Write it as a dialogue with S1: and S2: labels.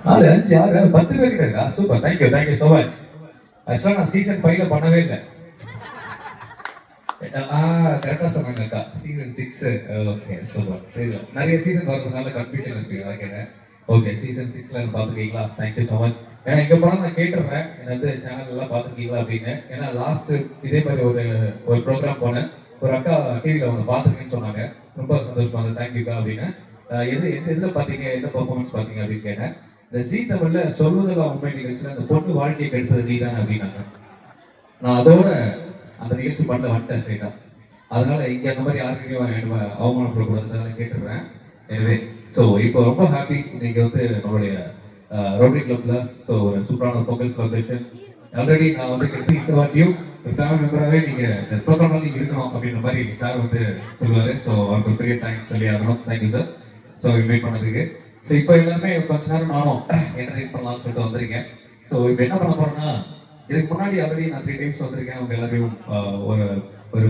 S1: 4 5 6 10 பேர் கிட்ட இருக்கா. Super, thank you so much. ஆக்சுவலா நான் சீசன் 5ல பண்ணவே இல்லை. கரெக்டா சொன்னாங்க அக்கா. Season 6 okay super. நிறைய சீசன் வரதுனால கன்ஃபியூஷன் இருக்கு கேட்கிறேன். ஓகே சீசன் 6ல பாத்துக்கீங்களா? Thank you so much. ஏன்னா இங்க போனா நான் கேட்டுறேன் என்ன வந்து சேனல் எல்லாம் பாத்துக்கீங்களா அப்படின்னு. ஏன்னா லாஸ்ட் இதே மாதிரி ஒரு ப்ரோக்ராம் போனேன். ஒரு அக்கா டிவில அவங்க பாத்துருக்கேன்னு சொன்னாங்க. ரொம்ப சந்தோஷமா இருந்தது. தேங்க்யூக்கா அப்படின்னு. எதுல பாத்தீங்க, என்ன பெர்ஃபார்மன்ஸ் பாத்தீங்க அப்படின்னு கேட்டேன். இந்த ஜீ தமிழ்ல சொல்வதெல்லாம் உண்மை நிகழ்ச்சியில அந்த பொண்ணு வாழ்க்கையை கெடுத்தது நீதான் அப்படின்னாங்க. நான் அதோட அந்த நிகழ்ச்சி பண்ணல வந்துட்டேன் ஸ்ட்ரைட்டா. அதனால இங்க அந்த மாதிரி யாருக்கையும் அவமானப்படக்கூடாதுனால கேட்டுடுறேன். எனவே ஸோ இப்போ ரொம்ப ஹாப்பி இன்னைக்கு வந்து நம்மளுடைய ரோட்டரி கிளப்ல ஸோ ஒரு சூப்பரான பொங்கல் செலிப்ரேஷன். ஆல்ரெடி நான் வந்து கிட்ட இந்த வாட்டியும் ஃபேமிலி மெம்பராகவே நீங்க இந்த ப்ரோக்ராம்ல நீங்க இருக்கணும் அப்படின்ற மாதிரி சார் வந்து சொல்லுவாரு. ஸோ அவருக்கு பெரிய தேங்க்ஸ் சொல்லி ஆகணும். Thank you sir. ஸோ இன்வைட் பண்ணதுக்கு. ஸோ இப்போ எல்லாமே கொஞ்ச நேரம் நானும் என்டர்டைன் பண்ணலாம்னு சொல்லிட்டு வந்திருக்கேன். ஸோ இப்போ என்ன பண்ண போறேன்னா, இதுக்கு முன்னாடி ஆல்ரெடி நான் 3 டைம்ஸ் வந்திருக்கேன். அவங்க எல்லாரையும் ஒரு ஒரு